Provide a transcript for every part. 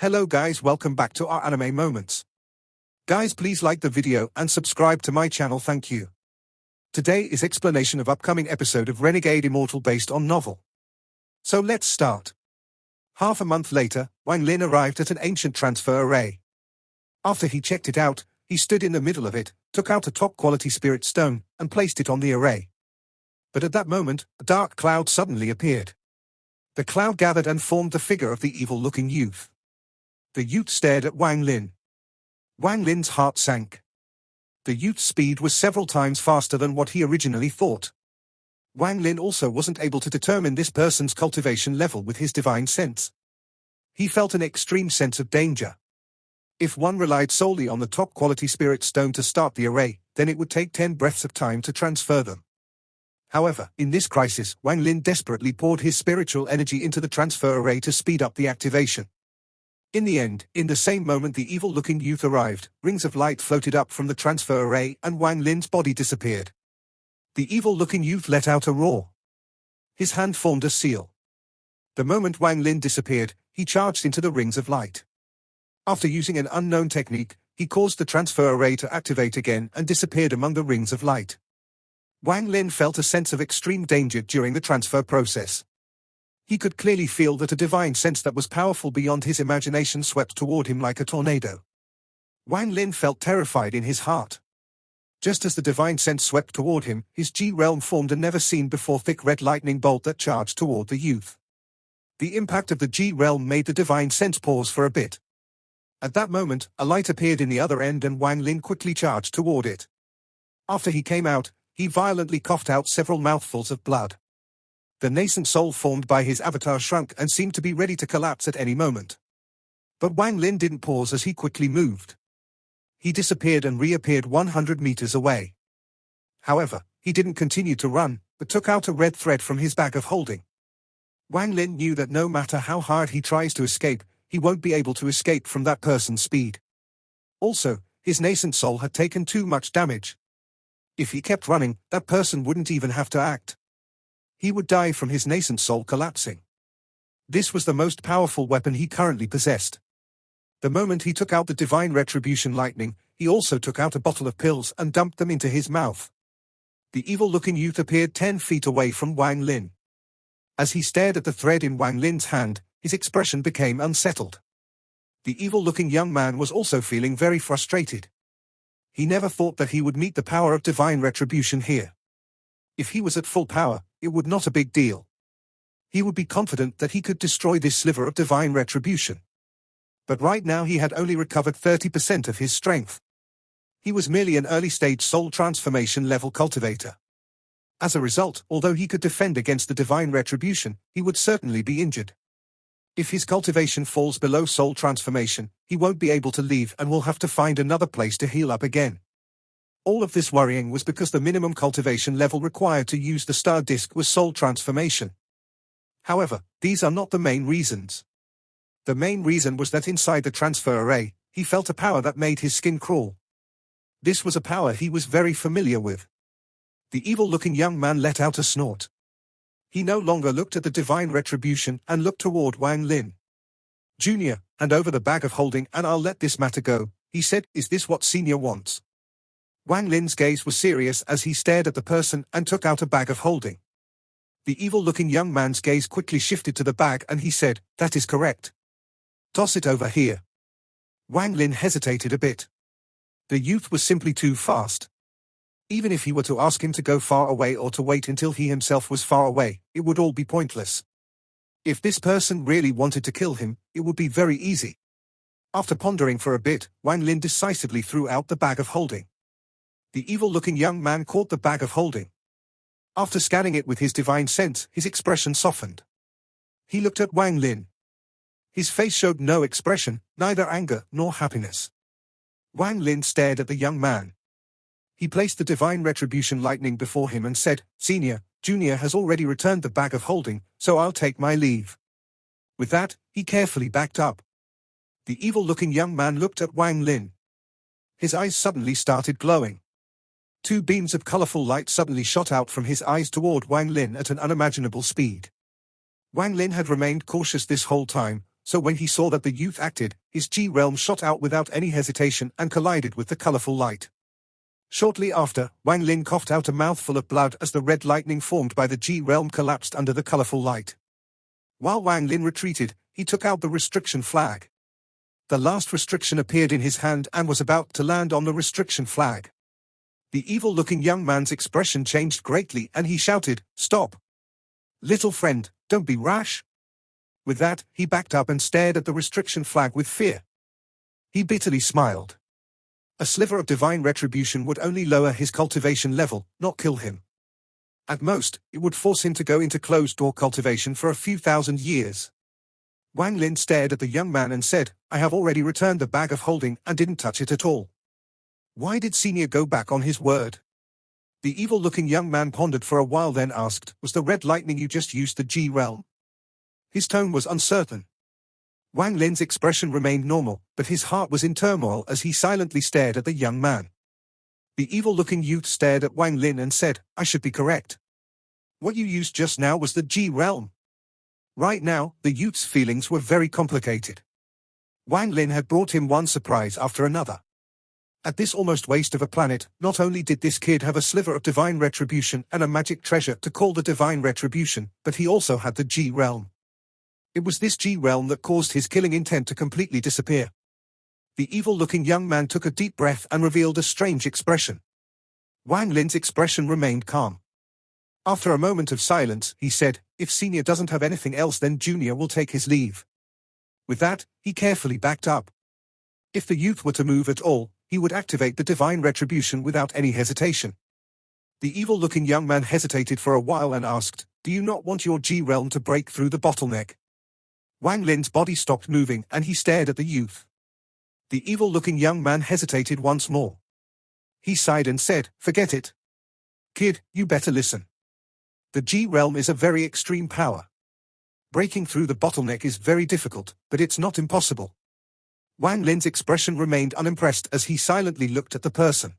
Hello guys, welcome back to our anime moments. Guys, please like the video and subscribe to my channel, thank you. Today is explanation of upcoming episode of Renegade Immortal based on novel. So let's start. Half a month later, Wang Lin arrived at an ancient transfer array. After he checked it out, he stood in the middle of it, took out a top-quality spirit stone, and placed it on the array. But at that moment, a dark cloud suddenly appeared. The cloud gathered and formed the figure of the evil-looking youth. The youth stared at Wang Lin. Wang Lin's heart sank. The youth's speed was several times faster than what he originally thought. Wang Lin also wasn't able to determine this person's cultivation level with his divine sense. He felt an extreme sense of danger. If one relied solely on the top-quality spirit stone to start the array, then it would take 10 breaths of time to transfer them. However, in this crisis, Wang Lin desperately poured his spiritual energy into the transfer array to speed up the activation. In the end, in the same moment the evil-looking youth arrived, rings of light floated up from the transfer array and Wang Lin's body disappeared. The evil-looking youth let out a roar. His hand formed a seal. The moment Wang Lin disappeared, he charged into the rings of light. After using an unknown technique, he caused the transfer array to activate again and disappeared among the rings of light. Wang Lin felt a sense of extreme danger during the transfer process. He could clearly feel that a divine sense that was powerful beyond his imagination swept toward him like a tornado. Wang Lin felt terrified in his heart. Just as the divine sense swept toward him, his G-realm formed a never-seen-before thick red lightning bolt that charged toward the youth. The impact of the G-realm made the divine sense pause for a bit. At that moment, a light appeared in the other end and Wang Lin quickly charged toward it. After he came out, he violently coughed out several mouthfuls of blood. The nascent soul formed by his avatar shrunk and seemed to be ready to collapse at any moment. But Wang Lin didn't pause as he quickly moved. He disappeared and reappeared 100 meters away. However, he didn't continue to run, but took out a red thread from his bag of holding. Wang Lin knew that no matter how hard he tries to escape, he won't be able to escape from that person's speed. Also, his nascent soul had taken too much damage. If he kept running, that person wouldn't even have to act. He would die from his nascent soul collapsing. This was the most powerful weapon he currently possessed. The moment he took out the divine retribution lightning, he also took out a bottle of pills and dumped them into his mouth. The evil-looking youth appeared 10 feet away from Wang Lin. As he stared at the thread in Wang Lin's hand, his expression became unsettled. The evil-looking young man was also feeling very frustrated. He never thought that he would meet the power of divine retribution here. If he was at full power, it would not a big deal. He would be confident that he could destroy this sliver of divine retribution. But right now he had only recovered 30% of his strength. He was merely an early-stage soul transformation level cultivator. As a result, although he could defend against the divine retribution, he would certainly be injured. If his cultivation falls below soul transformation, he won't be able to leave and will have to find another place to heal up again. All of this worrying was because the minimum cultivation level required to use the star disc was soul transformation. However, these are not the main reasons. The main reason was that inside the transfer array, he felt a power that made his skin crawl. This was a power he was very familiar with. The evil-looking young man let out a snort. He no longer looked at the divine retribution and looked toward Wang Lin. "Junior, hand over the bag of holding and I'll let this matter go," he said. "Is this what Senior wants?" Wang Lin's gaze was serious as he stared at the person and took out a bag of holding. The evil-looking young man's gaze quickly shifted to the bag and he said, "That is correct. Toss it over here." Wang Lin hesitated a bit. The youth was simply too fast. Even if he were to ask him to go far away or to wait until he himself was far away, it would all be pointless. If this person really wanted to kill him, it would be very easy. After pondering for a bit, Wang Lin decisively threw out the bag of holding. The evil-looking young man caught the bag of holding. After scanning it with his divine sense, his expression softened. He looked at Wang Lin. His face showed no expression, neither anger nor happiness. Wang Lin stared at the young man. He placed the divine retribution lightning before him and said, "Senior, Junior has already returned the bag of holding, so I'll take my leave." With that, he carefully backed up. The evil-looking young man looked at Wang Lin. His eyes suddenly started glowing. 2 beams of colorful light suddenly shot out from his eyes toward Wang Lin at an unimaginable speed. Wang Lin had remained cautious this whole time, so when he saw that the youth acted, his G-realm shot out without any hesitation and collided with the colorful light. Shortly after, Wang Lin coughed out a mouthful of blood as the red lightning formed by the G-realm collapsed under the colorful light. While Wang Lin retreated, he took out the restriction flag. The last restriction appeared in his hand and was about to land on the restriction flag. The evil-looking young man's expression changed greatly and he shouted, "Stop! Little friend, don't be rash." With that, he backed up and stared at the restriction flag with fear. He bitterly smiled. A sliver of divine retribution would only lower his cultivation level, not kill him. At most, it would force him to go into closed-door cultivation for a few thousand years. Wang Lin stared at the young man and said, "I have already returned the bag of holding and didn't touch it at all." Why did Senior go back on his word? The evil-looking young man pondered for a while then asked, "Was the red lightning you just used the G-realm?" His tone was uncertain. Wang Lin's expression remained normal, but his heart was in turmoil as he silently stared at the young man. The evil-looking youth stared at Wang Lin and said, "I should be correct. What you used just now was the G-realm." Right now, the youth's feelings were very complicated. Wang Lin had brought him one surprise after another. At this almost waste of a planet, not only did this kid have a sliver of divine retribution and a magic treasure to call the divine retribution, but he also had the G-realm. It was this G-realm that caused his killing intent to completely disappear. The evil-looking young man took a deep breath and revealed a strange expression. Wang Lin's expression remained calm. After a moment of silence, he said, "If Senior doesn't have anything else, then Junior will take his leave." With that, he carefully backed up. If the youth were to move at all, he would activate the divine retribution without any hesitation. The evil-looking young man hesitated for a while and asked, "Do you not want your G-realm to break through the bottleneck?" Wang Lin's body stopped moving and he stared at the youth. The evil-looking young man hesitated once more. He sighed and said, "Forget it. Kid, you better listen. The G-realm is a very extreme power. Breaking through the bottleneck is very difficult, but it's not impossible." Wang Lin's expression remained unimpressed as he silently looked at the person.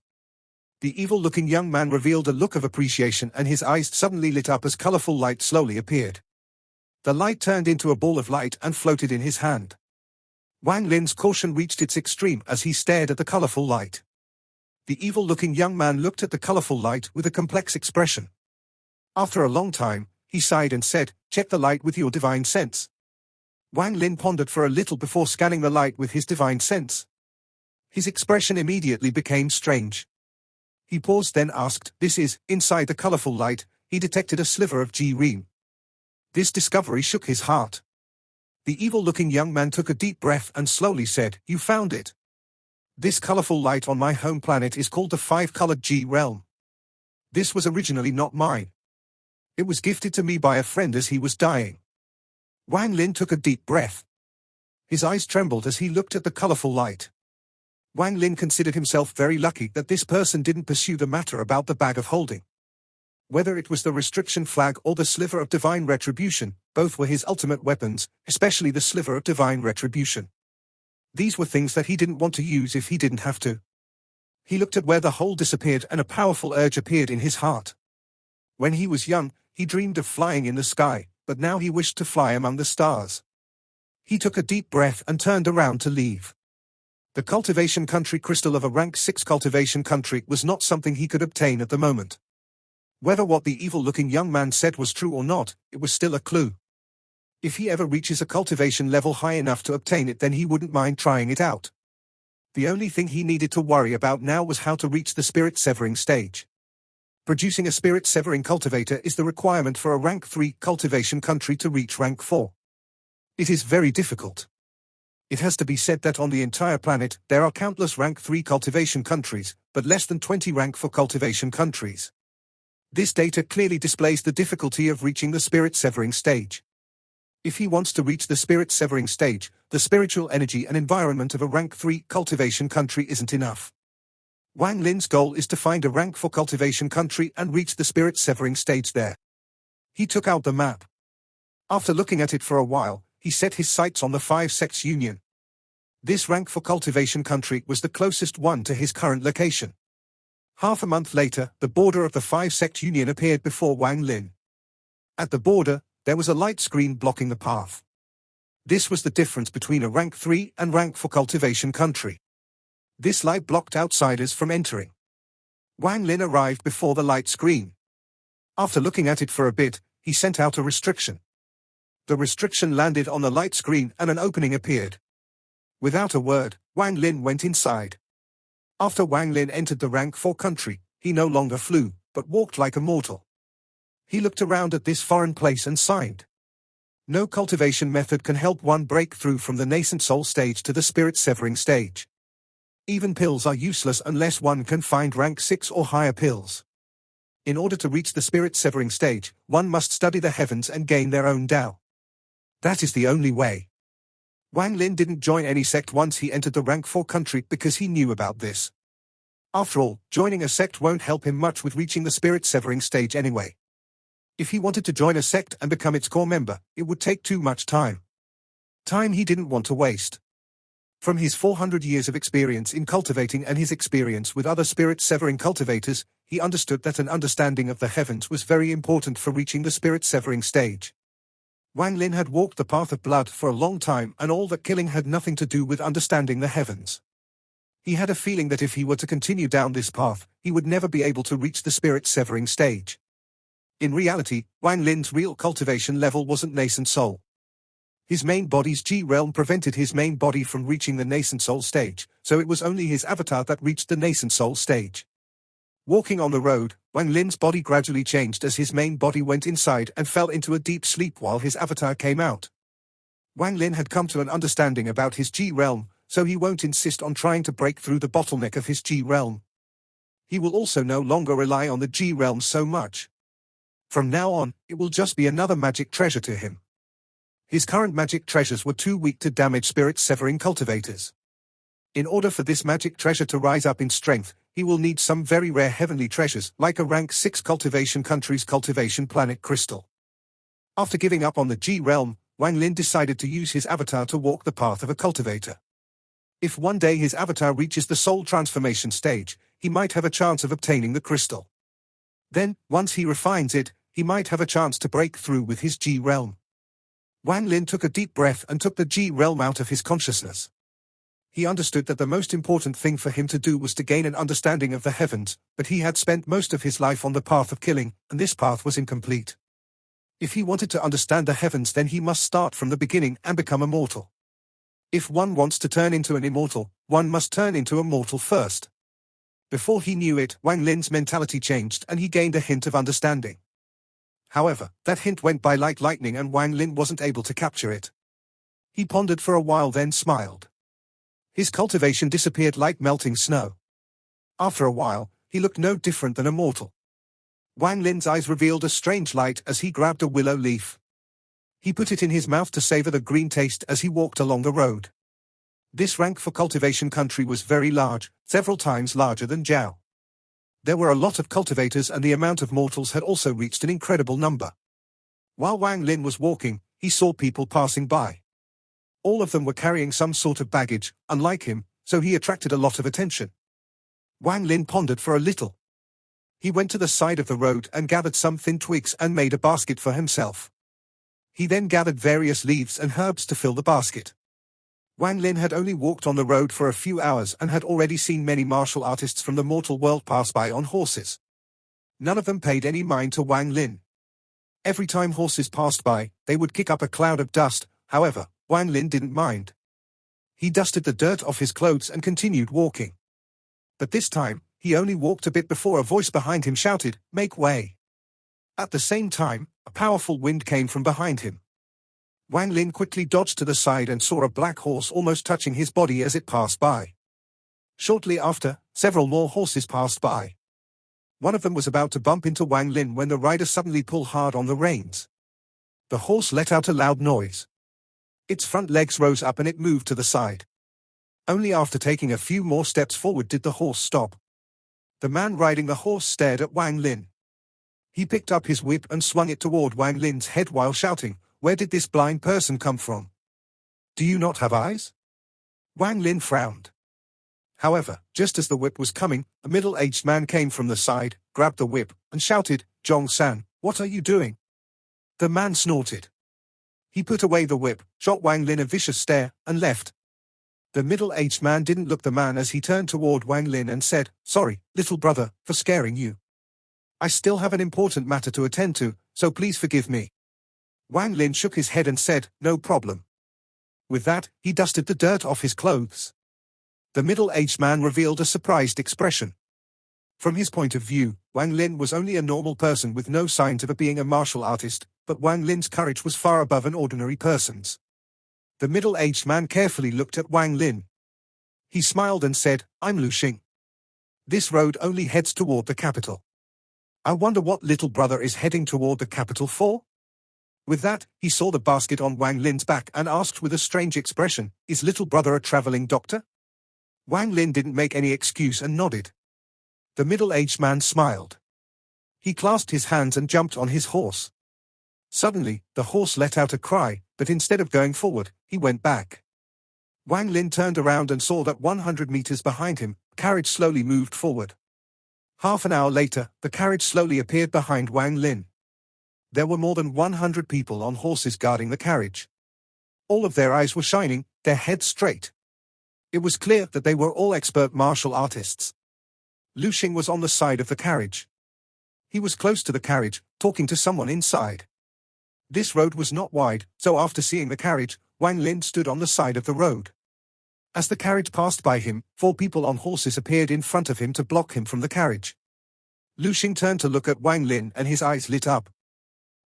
The evil-looking young man revealed a look of appreciation and his eyes suddenly lit up as colorful light slowly appeared. The light turned into a ball of light and floated in his hand. Wang Lin's caution reached its extreme as he stared at the colorful light. The evil-looking young man looked at the colorful light with a complex expression. After a long time, he sighed and said, "Check the light with your divine sense." Wang Lin pondered for a little before scanning the light with his divine sense. His expression immediately became strange. He paused then asked, "This is," inside the colorful light, he detected a sliver of G-realm. This discovery shook his heart. The evil-looking young man took a deep breath and slowly said, "You found it. This colorful light on my home planet is called the five-colored G-realm. This was originally not mine. It was gifted to me by a friend as he was dying." Wang Lin took a deep breath. His eyes trembled as he looked at the colorful light. Wang Lin considered himself very lucky that this person didn't pursue the matter about the bag of holding. Whether it was the restriction flag or the sliver of divine retribution, both were his ultimate weapons, especially the sliver of divine retribution. These were things that he didn't want to use if he didn't have to. He looked at where the hole disappeared and a powerful urge appeared in his heart. When he was young, he dreamed of flying in the sky, but now he wished to fly among the stars. He took a deep breath and turned around to leave. The cultivation country crystal of a rank 6 cultivation country was not something he could obtain at the moment. Whether what the evil-looking young man said was true or not, it was still a clue. If he ever reaches a cultivation level high enough to obtain it, then he wouldn't mind trying it out. The only thing he needed to worry about now was how to reach the spirit-severing stage. Producing a spirit-severing cultivator is the requirement for a rank 3 cultivation country to reach rank 4. It is very difficult. It has to be said that on the entire planet, there are countless rank 3 cultivation countries, but less than 20 rank 4 cultivation countries. This data clearly displays the difficulty of reaching the spirit-severing stage. If he wants to reach the spirit-severing stage, the spiritual energy and environment of a rank 3 cultivation country isn't enough. Wang Lin's goal is to find a rank 4 cultivation country and reach the spirit-severing stage there. He took out the map. After looking at it for a while, he set his sights on the 5-sect union. This rank 4 cultivation country was the closest one to his current location. Half a month later, the border of the 5-sect union appeared before Wang Lin. At the border, there was a light screen blocking the path. This was the difference between a rank 3 and rank 4 cultivation country. This light blocked outsiders from entering. Wang Lin arrived before the light screen. After looking at it for a bit, he sent out a restriction. The restriction landed on the light screen and an opening appeared. Without a word, Wang Lin went inside. After Wang Lin entered the rank 4 country, he no longer flew, but walked like a mortal. He looked around at this foreign place and sighed. No cultivation method can help one break through from the nascent soul stage to the spirit severing stage. Even pills are useless unless one can find rank 6 or higher pills. In order to reach the spirit severing stage, one must study the heavens and gain their own Tao. That is the only way. Wang Lin didn't join any sect once he entered the rank 4 country because he knew about this. After all, joining a sect won't help him much with reaching the spirit severing stage anyway. If he wanted to join a sect and become its core member, it would take too much time. Time he didn't want to waste. From his 400 years of experience in cultivating and his experience with other spirit-severing cultivators, he understood that an understanding of the heavens was very important for reaching the spirit-severing stage. Wang Lin had walked the path of blood for a long time and all that killing had nothing to do with understanding the heavens. He had a feeling that if he were to continue down this path, he would never be able to reach the spirit-severing stage. In reality, Wang Lin's real cultivation level wasn't nascent soul. His main body's G realm prevented his main body from reaching the nascent soul stage, so it was only his avatar that reached the nascent soul stage. Walking on the road, Wang Lin's body gradually changed as his main body went inside and fell into a deep sleep while his avatar came out. Wang Lin had come to an understanding about his G realm, so he won't insist on trying to break through the bottleneck of his G realm. He will also no longer rely on the G realm so much. From now on, it will just be another magic treasure to him. His current magic treasures were too weak to damage spirit-severing cultivators. In order for this magic treasure to rise up in strength, he will need some very rare heavenly treasures like a rank 6 cultivation country's cultivation planet crystal. After giving up on the G realm, Wang Lin decided to use his avatar to walk the path of a cultivator. If one day his avatar reaches the soul transformation stage, he might have a chance of obtaining the crystal. Then, once he refines it, he might have a chance to break through with his G realm. Wang Lin took a deep breath and took the G realm out of his consciousness. He understood that the most important thing for him to do was to gain an understanding of the heavens, but he had spent most of his life on the path of killing, and this path was incomplete. If he wanted to understand the heavens, then he must start from the beginning and become immortal. If one wants to turn into an immortal, one must turn into a mortal first. Before he knew it, Wang Lin's mentality changed and he gained a hint of understanding. However, that hint went by like lightning and Wang Lin wasn't able to capture it. He pondered for a while then smiled. His cultivation disappeared like melting snow. After a while, he looked no different than a mortal. Wang Lin's eyes revealed a strange light as he grabbed a willow leaf. He put it in his mouth to savor the green taste as he walked along the road. This rank for cultivation country was very large, several times larger than Zhao. There were a lot of cultivators and the amount of mortals had also reached an incredible number. While Wang Lin was walking, he saw people passing by. All of them were carrying some sort of baggage, unlike him, so he attracted a lot of attention. Wang Lin pondered for a little. He went to the side of the road and gathered some thin twigs and made a basket for himself. He then gathered various leaves and herbs to fill the basket. Wang Lin had only walked on the road for a few hours and had already seen many martial artists from the mortal world pass by on horses. None of them paid any mind to Wang Lin. Every time horses passed by, they would kick up a cloud of dust, however, Wang Lin didn't mind. He dusted the dirt off his clothes and continued walking. But this time, he only walked a bit before a voice behind him shouted, "Make way!" At the same time, a powerful wind came from behind him. Wang Lin quickly dodged to the side and saw a black horse almost touching his body as it passed by. Shortly after, several more horses passed by. One of them was about to bump into Wang Lin when the rider suddenly pulled hard on the reins. The horse let out a loud noise. Its front legs rose up and it moved to the side. Only after taking a few more steps forward did the horse stop. The man riding the horse stared at Wang Lin. He picked up his whip and swung it toward Wang Lin's head while shouting, "Where did this blind person come from? Do you not have eyes?" Wang Lin frowned. However, just as the whip was coming, a middle-aged man came from the side, grabbed the whip, and shouted, "Zhong San, what are you doing?" The man snorted. He put away the whip, shot Wang Lin a vicious stare, and left. The middle-aged man didn't look the man as he turned toward Wang Lin and said, "Sorry, little brother, for scaring you. I still have an important matter to attend to, so please forgive me." Wang Lin shook his head and said, "No problem." With that, he dusted the dirt off his clothes. The middle-aged man revealed a surprised expression. From his point of view, Wang Lin was only a normal person with no signs of being a martial artist, but Wang Lin's courage was far above an ordinary person's. The middle-aged man carefully looked at Wang Lin. He smiled and said, "I'm Lu Xing. This road only heads toward the capital. I wonder what little brother is heading toward the capital for?" With that, he saw the basket on Wang Lin's back and asked with a strange expression, "Is little brother a traveling doctor?" Wang Lin didn't make any excuse and nodded. The middle-aged man smiled. He clasped his hands and jumped on his horse. Suddenly, the horse let out a cry, but instead of going forward, he went back. Wang Lin turned around and saw that 100 meters behind him, the carriage slowly moved forward. Half an hour later, the carriage slowly appeared behind Wang Lin. There were more than 100 people on horses guarding the carriage. All of their eyes were shining, their heads straight. It was clear that they were all expert martial artists. Lu Xing was on the side of the carriage. He was close to the carriage, talking to someone inside. This road was not wide, so after seeing the carriage, Wang Lin stood on the side of the road. As the carriage passed by him, 4 people on horses appeared in front of him to block him from the carriage. Lu Xing turned to look at Wang Lin and his eyes lit up.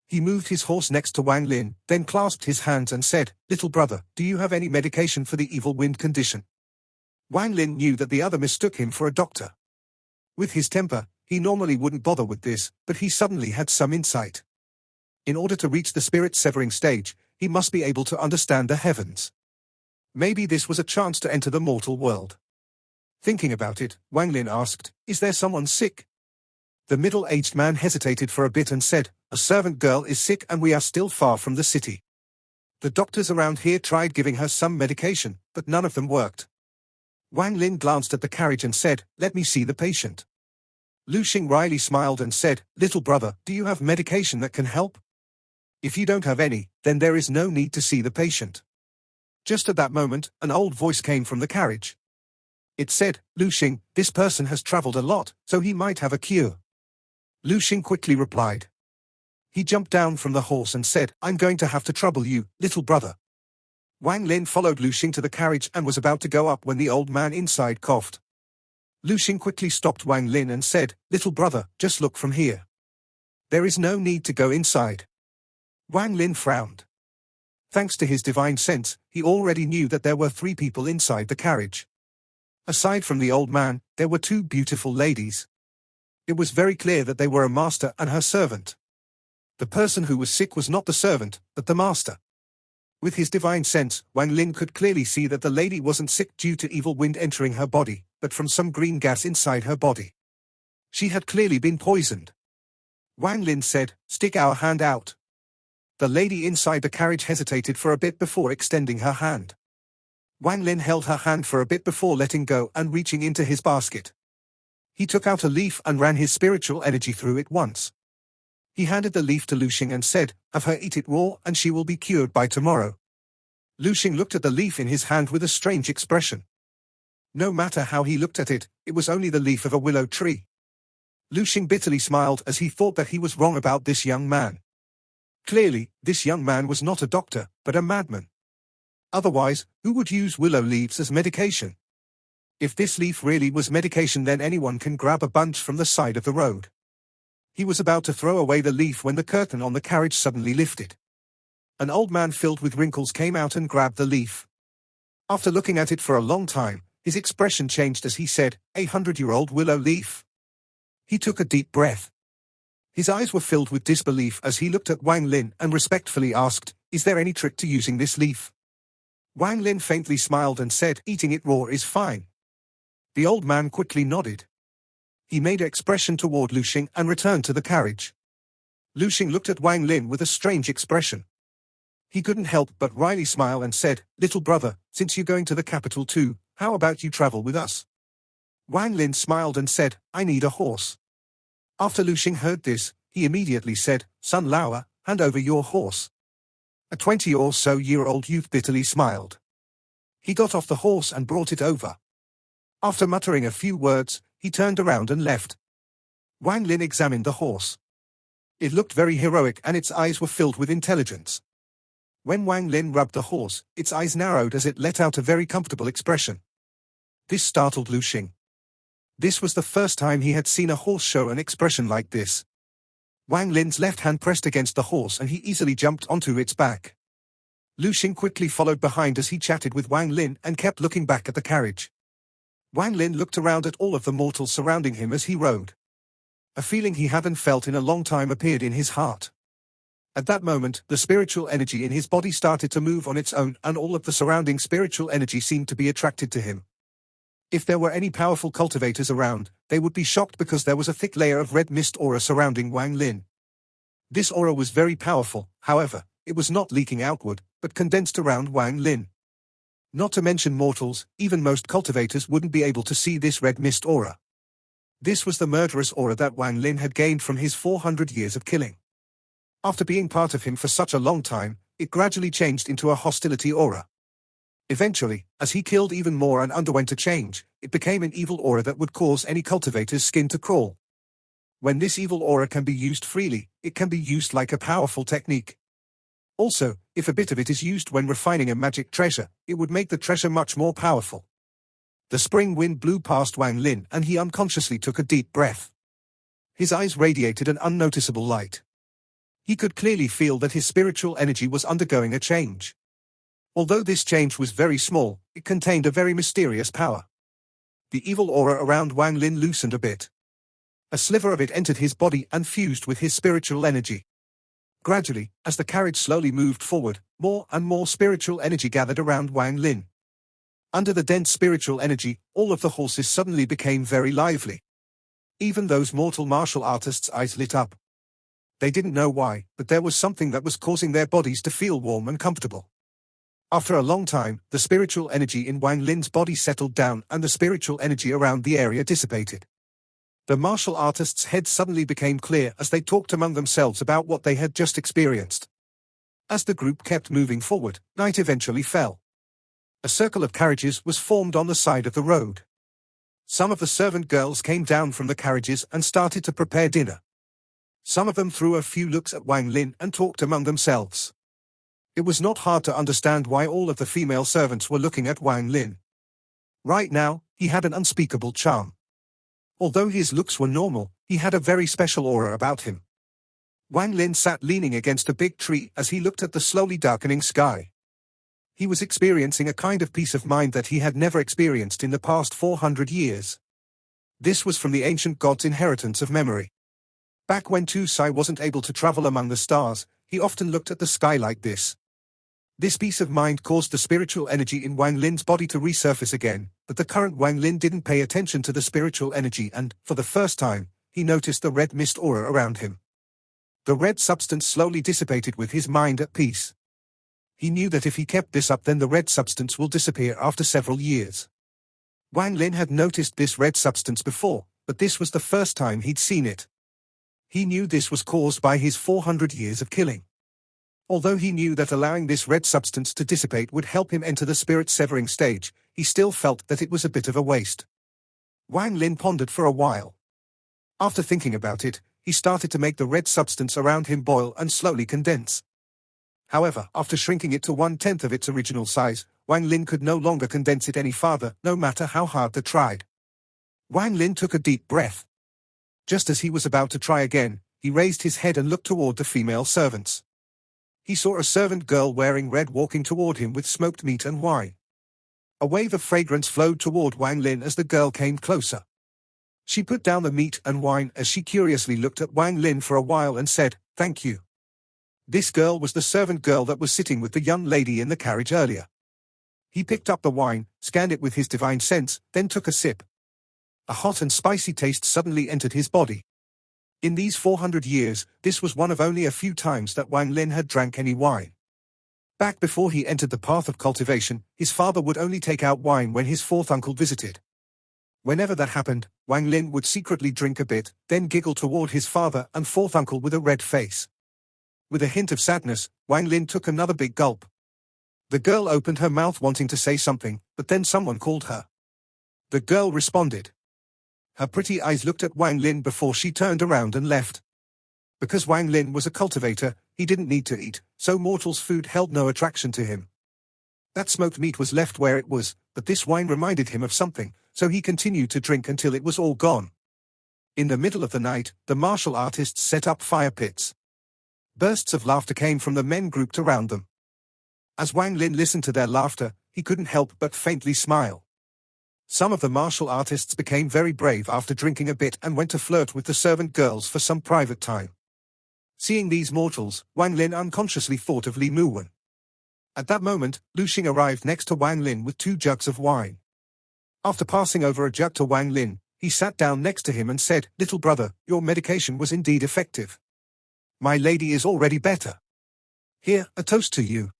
He moved his horse next to Wang Lin, then clasped his hands and said, "Little brother, do you have any medication for the evil wind condition?" Wang Lin knew that the other mistook him for a doctor. With his temper, he normally wouldn't bother with this, but he suddenly had some insight. In order to reach the spirit-severing stage, he must be able to understand the heavens. Maybe this was a chance to enter the mortal world. Thinking about it, Wang Lin asked, "Is there someone sick?" The middle-aged man hesitated for a bit and said, "A servant girl is sick and we are still far from the city. The doctors around here tried giving her some medication, but none of them worked." Wang Lin glanced at the carriage and said, "Let me see the patient." Lu Xing wryly smiled and said, "Little brother, do you have medication that can help? If you don't have any, then there is no need to see the patient." Just at that moment, an old voice came from the carriage. It said, "Lu Xing, this person has traveled a lot, so he might have a cure." Lu Xing quickly replied. He jumped down from the horse and said, "I'm going to have to trouble you, little brother." Wang Lin followed Lu Xing to the carriage and was about to go up when the old man inside coughed. Lu Xing quickly stopped Wang Lin and said, "Little brother, just look from here. There is no need to go inside." Wang Lin frowned. Thanks to his divine sense, he already knew that there were 3 people inside the carriage. Aside from the old man, there were 2 beautiful ladies. It was very clear that they were a master and her servant. The person who was sick was not the servant, but the master. With his divine sense, Wang Lin could clearly see that the lady wasn't sick due to evil wind entering her body, but from some green gas inside her body. She had clearly been poisoned. Wang Lin said, "Stick our hand out." The lady inside the carriage hesitated for a bit before extending her hand. Wang Lin held her hand for a bit before letting go and reaching into his basket. He took out a leaf and ran his spiritual energy through it once. He handed the leaf to Lu Xing and said, "Have her eat it raw and she will be cured by tomorrow." Lu Xing looked at the leaf in his hand with a strange expression. No matter how he looked at it, it was only the leaf of a willow tree. Lu Xing bitterly smiled as he thought that he was wrong about this young man. Clearly, this young man was not a doctor, but a madman. Otherwise, who would use willow leaves as medication? If this leaf really was medication, then anyone can grab a bunch from the side of the road. He was about to throw away the leaf when the curtain on the carriage suddenly lifted. An old man filled with wrinkles came out and grabbed the leaf. After looking at it for a long time, his expression changed as he said, "A 100-year-old willow leaf." He took a deep breath. His eyes were filled with disbelief as he looked at Wang Lin and respectfully asked, "Is there any trick to using this leaf?" Wang Lin faintly smiled and said, "Eating it raw is fine." The old man quickly nodded. He made an expression toward Lu Xing and returned to the carriage. Lu Xing looked at Wang Lin with a strange expression. He couldn't help but wryly smile and said, "Little brother, since you're going to the capital too, how about you travel with us?" Wang Lin smiled and said, "I need a horse." After Lu Xing heard this, he immediately said, "Son Laowa, hand over your horse." A 20-or-so-year-old youth bitterly smiled. He got off the horse and brought it over. After muttering a few words, he turned around and left. Wang Lin examined the horse. It looked very heroic and its eyes were filled with intelligence. When Wang Lin rubbed the horse, its eyes narrowed as it let out a very comfortable expression. This startled Lu Xing. This was the first time he had seen a horse show an expression like this. Wang Lin's left hand pressed against the horse and he easily jumped onto its back. Lu Xing quickly followed behind as he chatted with Wang Lin and kept looking back at the carriage. Wang Lin looked around at all of the mortals surrounding him as he rode. A feeling he hadn't felt in a long time appeared in his heart. At that moment, the spiritual energy in his body started to move on its own and all of the surrounding spiritual energy seemed to be attracted to him. If there were any powerful cultivators around, they would be shocked because there was a thick layer of red mist aura surrounding Wang Lin. This aura was very powerful, however, it was not leaking outward, but condensed around Wang Lin. Not to mention mortals, even most cultivators wouldn't be able to see this red mist aura. This was the murderous aura that Wang Lin had gained from his 400 years of killing. After being part of him for such a long time, it gradually changed into a hostility aura. Eventually, as he killed even more and underwent a change, it became an evil aura that would cause any cultivator's skin to crawl. When this evil aura can be used freely, it can be used like a powerful technique. Also, if a bit of it is used when refining a magic treasure, it would make the treasure much more powerful. The spring wind blew past Wang Lin and he unconsciously took a deep breath. His eyes radiated an unnoticeable light. He could clearly feel that his spiritual energy was undergoing a change. Although this change was very small, it contained a very mysterious power. The evil aura around Wang Lin loosened a bit. A sliver of it entered his body and fused with his spiritual energy. Gradually, as the carriage slowly moved forward, more and more spiritual energy gathered around Wang Lin. Under the dense spiritual energy, all of the horses suddenly became very lively. Even those mortal martial artists' eyes lit up. They didn't know why, but there was something that was causing their bodies to feel warm and comfortable. After a long time, the spiritual energy in Wang Lin's body settled down and the spiritual energy around the area dissipated. The martial artists' heads suddenly became clear as they talked among themselves about what they had just experienced. As the group kept moving forward, night eventually fell. A circle of carriages was formed on the side of the road. Some of the servant girls came down from the carriages and started to prepare dinner. Some of them threw a few looks at Wang Lin and talked among themselves. It was not hard to understand why all of the female servants were looking at Wang Lin. Right now, he had an unspeakable charm. Although his looks were normal, he had a very special aura about him. Wang Lin sat leaning against a big tree as he looked at the slowly darkening sky. He was experiencing a kind of peace of mind that he had never experienced in the past 400 years. This was from the ancient god's inheritance of memory. Back when Tu Sai wasn't able to travel among the stars, he often looked at the sky like this. This peace of mind caused the spiritual energy in Wang Lin's body to resurface again, but the current Wang Lin didn't pay attention to the spiritual energy and, for the first time, he noticed the red mist aura around him. The red substance slowly dissipated with his mind at peace. He knew that if he kept this up then the red substance will disappear after several years. Wang Lin had noticed this red substance before, but this was the first time he'd seen it. He knew this was caused by his 400 years of killing. Although he knew that allowing this red substance to dissipate would help him enter the spirit-severing stage, he still felt that it was a bit of a waste. Wang Lin pondered for a while. After thinking about it, he started to make the red substance around him boil and slowly condense. However, after shrinking it to 1/10 of its original size, Wang Lin could no longer condense it any farther, no matter how hard they tried. Wang Lin took a deep breath. Just as he was about to try again, he raised his head and looked toward the female servants. He saw a servant girl wearing red walking toward him with smoked meat and wine. A wave of fragrance flowed toward Wang Lin as the girl came closer. She put down the meat and wine as she curiously looked at Wang Lin for a while and said, "Thank you." This girl was the servant girl that was sitting with the young lady in the carriage earlier. He picked up the wine, scanned it with his divine sense, then took a sip. A hot and spicy taste suddenly entered his body. In these 400 years, this was one of only a few times that Wang Lin had drank any wine. Back before he entered the path of cultivation, his father would only take out wine when his fourth uncle visited. Whenever that happened, Wang Lin would secretly drink a bit, then giggle toward his father and fourth uncle with a red face. With a hint of sadness, Wang Lin took another big gulp. The girl opened her mouth wanting to say something, but then someone called her. The girl responded. Her pretty eyes looked at Wang Lin before she turned around and left. Because Wang Lin was a cultivator, he didn't need to eat, so mortals' food held no attraction to him. That smoked meat was left where it was, but this wine reminded him of something, so he continued to drink until it was all gone. In the middle of the night, the martial artists set up fire pits. Bursts of laughter came from the men grouped around them. As Wang Lin listened to their laughter, he couldn't help but faintly smile. Some of the martial artists became very brave after drinking a bit and went to flirt with the servant girls for some private time. Seeing these mortals, Wang Lin unconsciously thought of Li Muwen. At that moment, Lu Xing arrived next to Wang Lin with 2 jugs of wine. After passing over a jug to Wang Lin, he sat down next to him and said, "Little brother, your medication was indeed effective. My lady is already better. Here, a toast to you."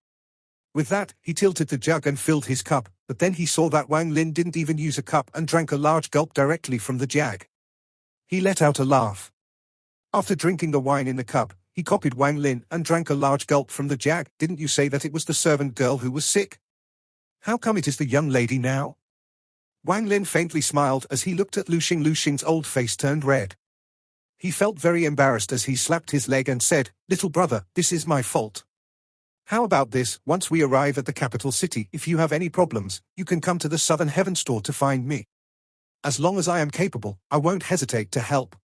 With that, he tilted the jug and filled his cup, but then he saw that Wang Lin didn't even use a cup and drank a large gulp directly from the jug. He let out a laugh. After drinking the wine in the cup, he copied Wang Lin and drank a large gulp from the jug. "Didn't you say that it was the servant girl who was sick? How come it is the young lady now?" Wang Lin faintly smiled as he looked at Lu Xing. Lu Xing's old face turned red. He felt very embarrassed as he slapped his leg and said, "Little brother, this is my fault. How about this, once we arrive at the capital city, if you have any problems, you can come to the Southern Heaven store to find me. As long as I am capable, I won't hesitate to help."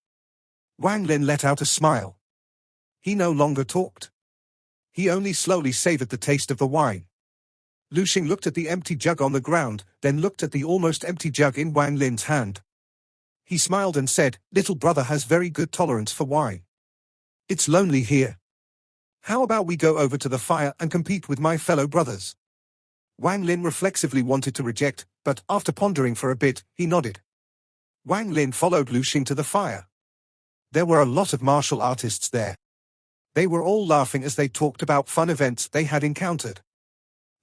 Wang Lin let out a smile. He no longer talked. He only slowly savored the taste of the wine. Lu Xing looked at the empty jug on the ground, then looked at the almost empty jug in Wang Lin's hand. He smiled and said, "Little brother has very good tolerance for wine. It's lonely here. How about we go over to the fire and compete with my fellow brothers?" Wang Lin reflexively wanted to reject, but after pondering for a bit, he nodded. Wang Lin followed Lu Xing to the fire. There were a lot of martial artists there. They were all laughing as they talked about fun events they had encountered.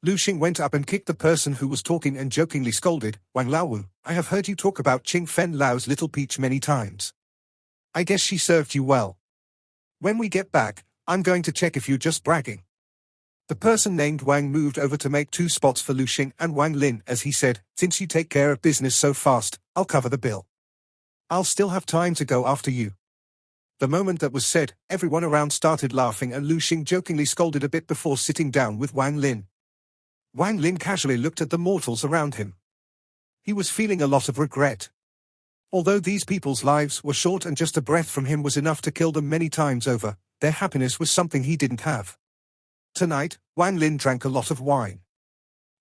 Lu Xing went up and kicked the person who was talking and jokingly scolded, "Wang Laowu, I have heard you talk about Qing Fen Lao's little peach many times. I guess she served you well. When we get back, I'm going to check if you're just bragging." The person named Wang moved over to make 2 spots for Lu Xing and Wang Lin as he said, "Since you take care of business so fast, I'll cover the bill. I'll still have time to go after you." The moment that was said, everyone around started laughing and Lu Xing jokingly scolded a bit before sitting down with Wang Lin. Wang Lin casually looked at the mortals around him. He was feeling a lot of regret. Although these people's lives were short and just a breath from him was enough to kill them many times over, their happiness was something he didn't have. Tonight, Wang Lin drank a lot of wine.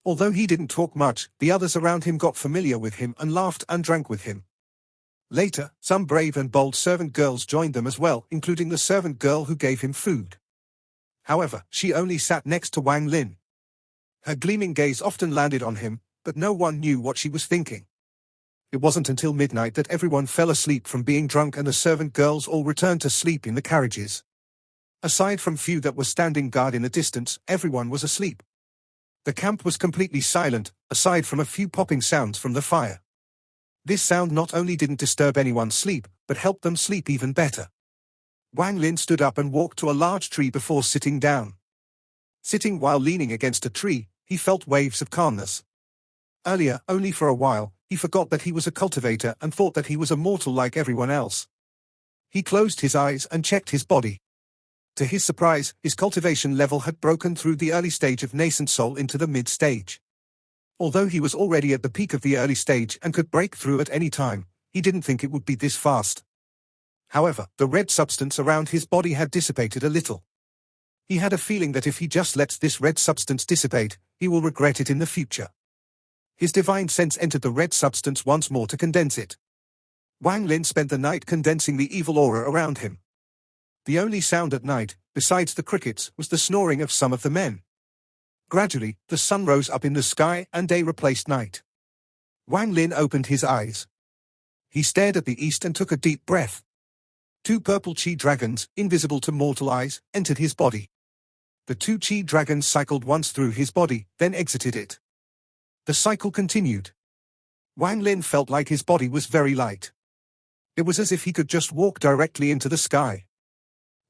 Although he didn't talk much, the others around him got familiar with him and laughed and drank with him. Later, some brave and bold servant girls joined them as well, including the servant girl who gave him food. However, she only sat next to Wang Lin. Her gleaming gaze often landed on him, but no one knew what she was thinking. It wasn't until midnight that everyone fell asleep from being drunk and the servant girls all returned to sleep in the carriages. Aside from few that were standing guard in the distance, everyone was asleep. The camp was completely silent, aside from a few popping sounds from the fire. This sound not only didn't disturb anyone's sleep, but helped them sleep even better. Wang Lin stood up and walked to a large tree before sitting down. Sitting while leaning against a tree, he felt waves of calmness. Earlier, only for a while, he forgot that he was a cultivator and thought that he was a mortal like everyone else. He closed his eyes and checked his body. To his surprise, his cultivation level had broken through the early stage of nascent soul into the mid-stage. Although he was already at the peak of the early stage and could break through at any time, he didn't think it would be this fast. However, the red substance around his body had dissipated a little. He had a feeling that if he just lets this red substance dissipate, he will regret it in the future. His divine sense entered the red substance once more to condense it. Wang Lin spent the night condensing the evil aura around him. The only sound at night, besides the crickets, was the snoring of some of the men. Gradually, the sun rose up in the sky and day replaced night. Wang Lin opened his eyes. He stared at the east and took a deep breath. 2 purple chi dragons, invisible to mortal eyes, entered his body. The 2 chi dragons cycled once through his body, then exited it. The cycle continued. Wang Lin felt like his body was very light. It was as if he could just walk directly into the sky.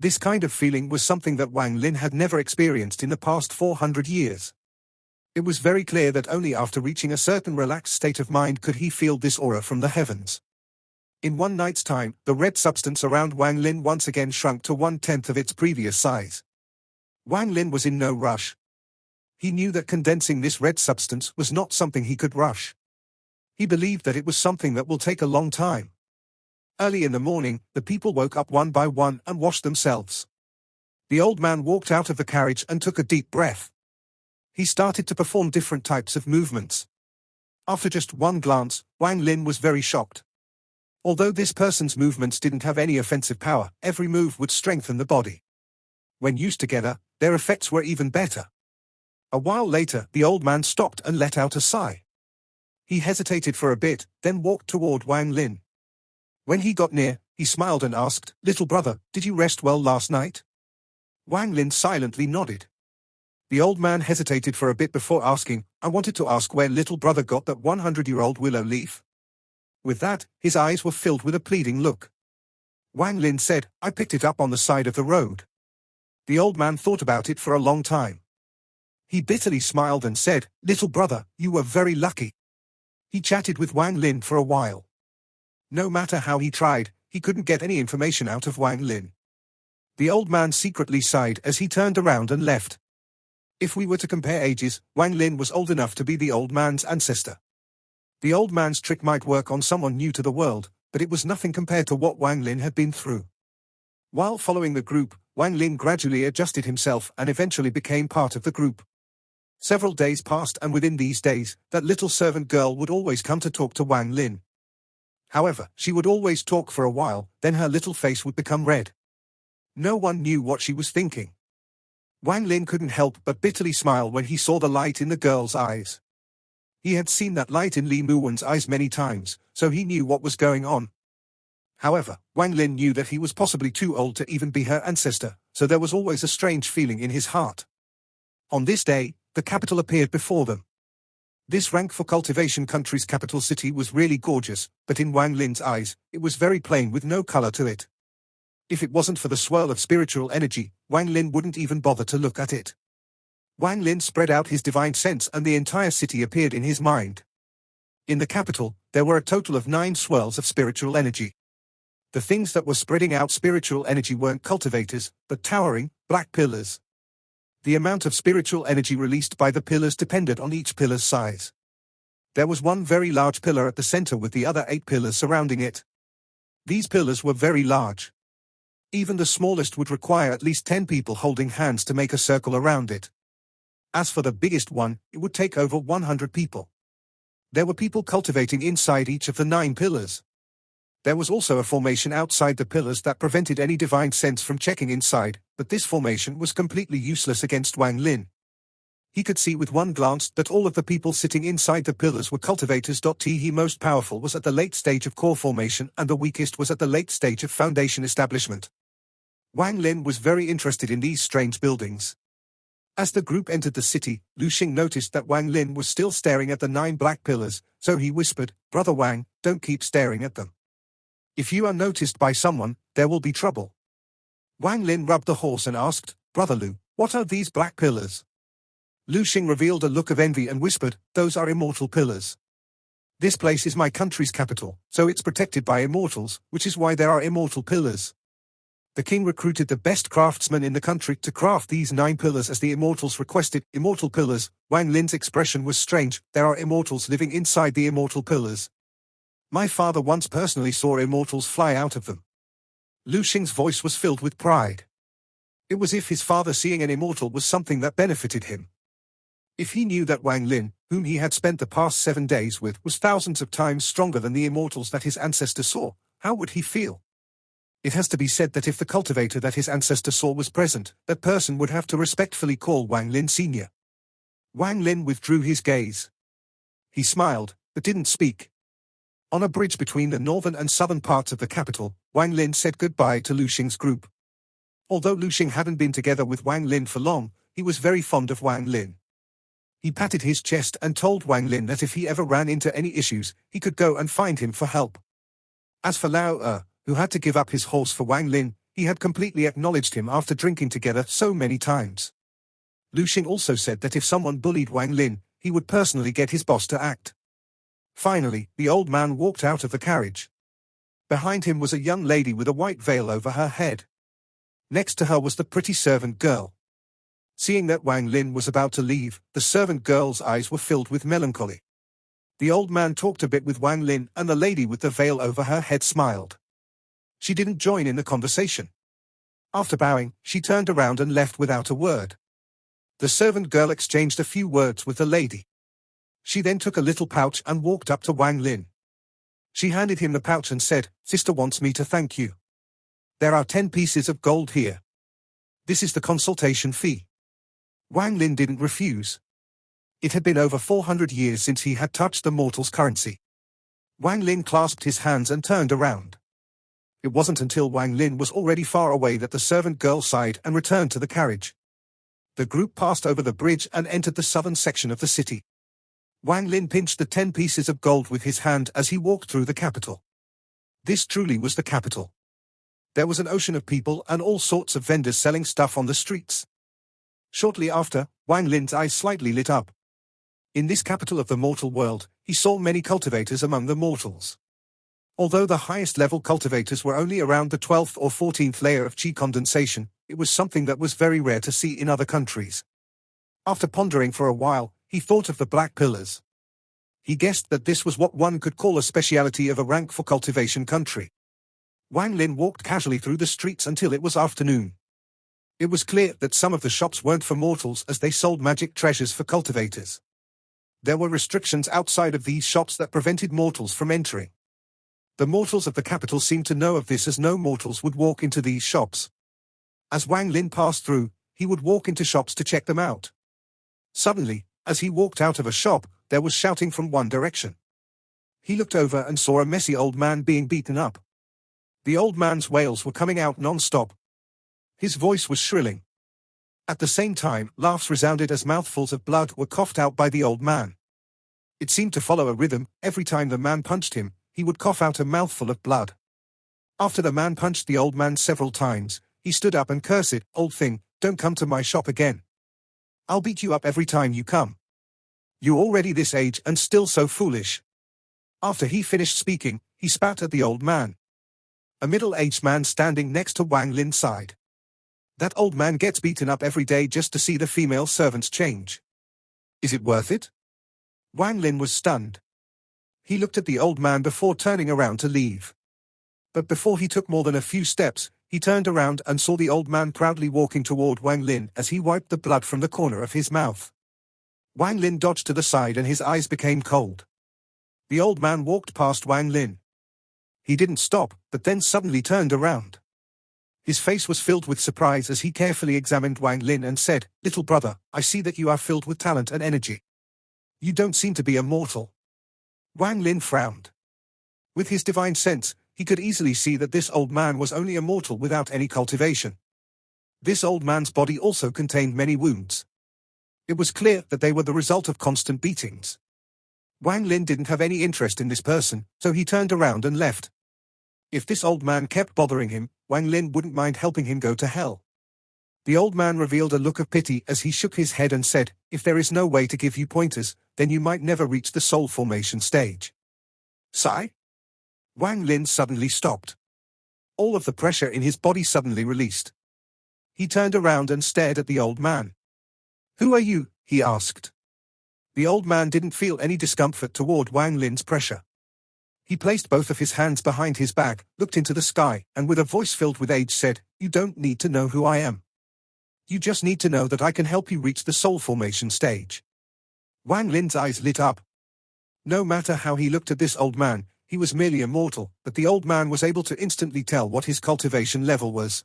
This kind of feeling was something that Wang Lin had never experienced in the past 400 years. It was very clear that only after reaching a certain relaxed state of mind could he feel this aura from the heavens. In one night's time, the red substance around Wang Lin once again shrunk to 1/10 of its previous size. Wang Lin was in no rush. He knew that condensing this red substance was not something he could rush. He believed that it was something that will take a long time. Early in the morning, the people woke up one by one and washed themselves. The old man walked out of the carriage and took a deep breath. He started to perform different types of movements. After just one glance, Wang Lin was very shocked. Although this person's movements didn't have any offensive power, every move would strengthen the body. When used together, their effects were even better. A while later, the old man stopped and let out a sigh. He hesitated for a bit, then walked toward Wang Lin. When he got near, he smiled and asked, "Little brother, did you rest well last night?" Wang Lin silently nodded. The old man hesitated for a bit before asking, "I wanted to ask where little brother got that 100-year-old willow leaf." With that, his eyes were filled with a pleading look. Wang Lin said, "I picked it up on the side of the road." The old man thought about it for a long time. He bitterly smiled and said, "Little brother, you were very lucky." He chatted with Wang Lin for a while. No matter how he tried, he couldn't get any information out of Wang Lin. The old man secretly sighed as he turned around and left. If we were to compare ages, Wang Lin was old enough to be the old man's ancestor. The old man's trick might work on someone new to the world, but it was nothing compared to what Wang Lin had been through. While following the group, Wang Lin gradually adjusted himself and eventually became part of the group. Several days passed, and within these days, that little servant girl would always come to talk to Wang Lin. However, she would always talk for a while, then her little face would become red. No one knew what she was thinking. Wang Lin couldn't help but bitterly smile when he saw the light in the girl's eyes. He had seen that light in Li Muwen's eyes many times, so he knew what was going on. However, Wang Lin knew that he was possibly too old to even be her ancestor, so there was always a strange feeling in his heart. On this day, the capital appeared before them. This rank for cultivation country's capital city was really gorgeous, but in Wang Lin's eyes, it was very plain with no color to it. If it wasn't for the swirl of spiritual energy, Wang Lin wouldn't even bother to look at it. Wang Lin spread out his divine sense and the entire city appeared in his mind. In the capital, there were a total of 9 swirls of spiritual energy. The things that were spreading out spiritual energy weren't cultivators, but towering, black pillars. The amount of spiritual energy released by the pillars depended on each pillar's size. There was one very large pillar at the center with the other 8 pillars surrounding it. These pillars were very large. Even the smallest would require at least 10 people holding hands to make a circle around it. As for the biggest one, it would take over 100 people. There were people cultivating inside each of the 9 pillars. There was also a formation outside the pillars that prevented any divine sense from checking inside, but this formation was completely useless against Wang Lin. He could see with one glance that all of the people sitting inside the pillars were cultivators. The most powerful was at the late stage of core formation and the weakest was at the late stage of foundation establishment. Wang Lin was very interested in these strange buildings. As the group entered the city, Lu Xing noticed that Wang Lin was still staring at the 9 black pillars, so he whispered, "Brother Wang, don't keep staring at them. If you are noticed by someone, there will be trouble." Wang Lin rubbed the horse and asked, "Brother Lu, what are these black pillars?" Lu Xing revealed a look of envy and whispered, "Those are immortal pillars. This place is my country's capital, so it's protected by immortals, which is why there are immortal pillars. The king recruited the best craftsmen in the country to craft these 9 pillars as the immortals requested." Immortal pillars. Wang Lin's expression was strange. There are immortals living inside the immortal pillars. My father once personally saw immortals fly out of them. Lu Xing's voice was filled with pride. It was as if his father seeing an immortal was something that benefited him. If he knew that Wang Lin, whom he had spent the past 7 days with, was thousands of times stronger than the immortals that his ancestor saw, how would he feel? It has to be said that if the cultivator that his ancestor saw was present, that person would have to respectfully call Wang Lin Sr. Wang Lin withdrew his gaze. He smiled, but didn't speak. On a bridge between the northern and southern parts of the capital, Wang Lin said goodbye to Lu Xing's group. Although Lu Xing hadn't been together with Wang Lin for long, he was very fond of Wang Lin. He patted his chest and told Wang Lin that if he ever ran into any issues, he could go and find him for help. As for Lao who had to give up his horse for Wang Lin, He had completely acknowledged him after drinking together so many times. Lu Xing also said that if someone bullied Wang Lin, he would personally get his boss to act. Finally, the old man walked out of the carriage. Behind him was a young lady with a white veil over her head. Next to her was the pretty servant girl. Seeing that Wang Lin was about to leave, the servant girl's eyes were filled with melancholy. The old man talked a bit with Wang Lin, and the lady with the veil over her head smiled. She didn't join in the conversation. After bowing, she turned around and left without a word. The servant girl exchanged a few words with the lady. She then took a little pouch and walked up to Wang Lin. She handed him the pouch and said, "Sister wants me to thank you. There are 10 pieces of gold here. This is the consultation fee." Wang Lin didn't refuse. It had been over 400 years since he had touched the mortal's currency. Wang Lin clasped his hands and turned around. It wasn't until Wang Lin was already far away that the servant girl sighed and returned to the carriage. The group passed over the bridge and entered the southern section of the city. Wang Lin pinched the 10 pieces of gold with his hand as he walked through the capital. This truly was the capital. There was an ocean of people and all sorts of vendors selling stuff on the streets. Shortly after, Wang Lin's eyes slightly lit up. In this capital of the mortal world, he saw many cultivators among the mortals. Although the highest level cultivators were only around the 12th or 14th layer of chi condensation, it was something that was very rare to see in other countries. After pondering for a while, he thought of the black pillars. He guessed that this was what one could call a speciality of a rank for cultivation country. Wang Lin walked casually through the streets until it was afternoon. It was clear that some of the shops weren't for mortals as they sold magic treasures for cultivators. There were restrictions outside of these shops that prevented mortals from entering. The mortals of the capital seemed to know of this as no mortals would walk into these shops. As Wang Lin passed through, he would walk into shops to check them out. Suddenly, as he walked out of a shop, there was shouting from one direction. He looked over and saw a messy old man being beaten up. The old man's wails were coming out non-stop. His voice was shrilling. At the same time, laughs resounded as mouthfuls of blood were coughed out by the old man. It seemed to follow a rhythm. Every time the man punched him, he would cough out a mouthful of blood. After the man punched the old man several times, he stood up and cursed, "Old thing, don't come to my shop again. I'll beat you up every time you come. You're already this age and still so foolish." After he finished speaking, he spat at the old man. A middle-aged man standing next to Wang Lin's side. That old man gets beaten up every day just to see the female servants change. Is it worth it? Wang Lin was stunned. He looked at the old man before turning around to leave. But before he took more than a few steps, he turned around and saw the old man proudly walking toward Wang Lin as he wiped the blood from the corner of his mouth. Wang Lin dodged to the side and his eyes became cold. The old man walked past Wang Lin. He didn't stop, but then suddenly turned around. His face was filled with surprise as he carefully examined Wang Lin and said, "Little brother, I see that you are filled with talent and energy. You don't seem to be a mortal." Wang Lin frowned. With his divine sense, he could easily see that this old man was only a mortal without any cultivation. This old man's body also contained many wounds. It was clear that they were the result of constant beatings. Wang Lin didn't have any interest in this person, so he turned around and left. If this old man kept bothering him, Wang Lin wouldn't mind helping him go to hell. The old man revealed a look of pity as he shook his head and said, "If there is no way to give you pointers, then you might never reach the soul formation stage." Sigh? Wang Lin suddenly stopped. All of the pressure in his body suddenly released. He turned around and stared at the old man. "Who are you?" he asked. The old man didn't feel any discomfort toward Wang Lin's pressure. He placed both of his hands behind his back, looked into the sky, and with a voice filled with age said, "You don't need to know who I am. You just need to know that I can help you reach the soul formation stage." Wang Lin's eyes lit up. No matter how he looked at this old man, he was merely a mortal, but the old man was able to instantly tell what his cultivation level was.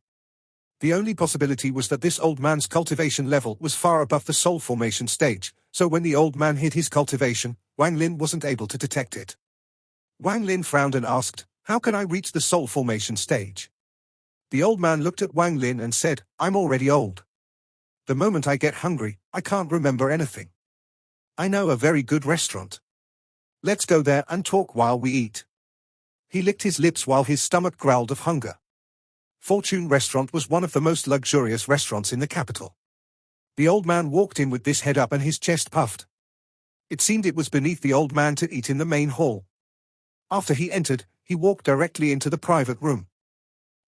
The only possibility was that this old man's cultivation level was far above the soul formation stage, so when the old man hid his cultivation, Wang Lin wasn't able to detect it. Wang Lin frowned and asked, "How can I reach the soul formation stage?" The old man looked at Wang Lin and said, "I'm already old. The moment I get hungry, I can't remember anything. I know a very good restaurant. Let's go there and talk while we eat." He licked his lips while his stomach growled of hunger. Fortune Restaurant was one of the most luxurious restaurants in the capital. The old man walked in with this head up and his chest puffed. It seemed it was beneath the old man to eat in the main hall. After he entered, he walked directly into the private room.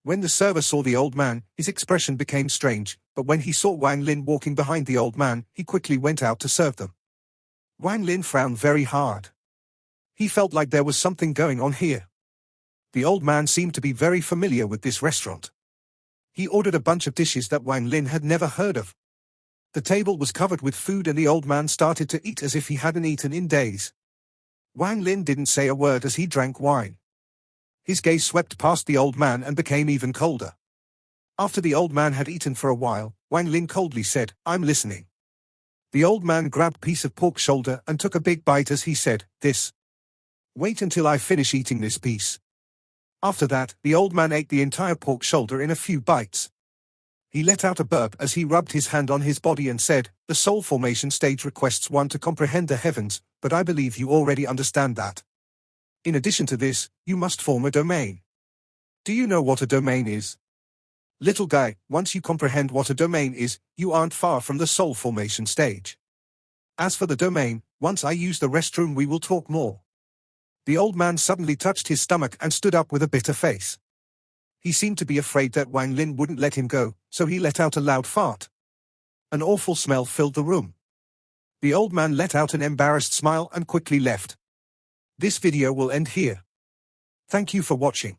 When the server saw the old man, his expression became strange, but when he saw Wang Lin walking behind the old man, he quickly went out to serve them. Wang Lin frowned very hard. He felt like there was something going on here. The old man seemed to be very familiar with this restaurant. He ordered a bunch of dishes that Wang Lin had never heard of. The table was covered with food and the old man started to eat as if he hadn't eaten in days. Wang Lin didn't say a word as he drank wine. His gaze swept past the old man and became even colder. After the old man had eaten for a while, Wang Lin coldly said, "I'm listening." The old man grabbed a piece of pork shoulder and took a big bite as he said, "This. Wait until I finish eating this piece." After that, the old man ate the entire pork shoulder in a few bites. He let out a burp as he rubbed his hand on his body and said, "The soul formation stage requests one to comprehend the heavens, but I believe you already understand that. In addition to this, you must form a domain. Do you know what a domain is? Little guy, once you comprehend what a domain is, you aren't far from the soul formation stage. As for the domain, once I use the restroom we will talk more." The old man suddenly touched his stomach and stood up with a bitter face. He seemed to be afraid that Wang Lin wouldn't let him go, so he let out a loud fart. An awful smell filled the room. The old man let out an embarrassed smile and quickly left. This video will end here. Thank you for watching.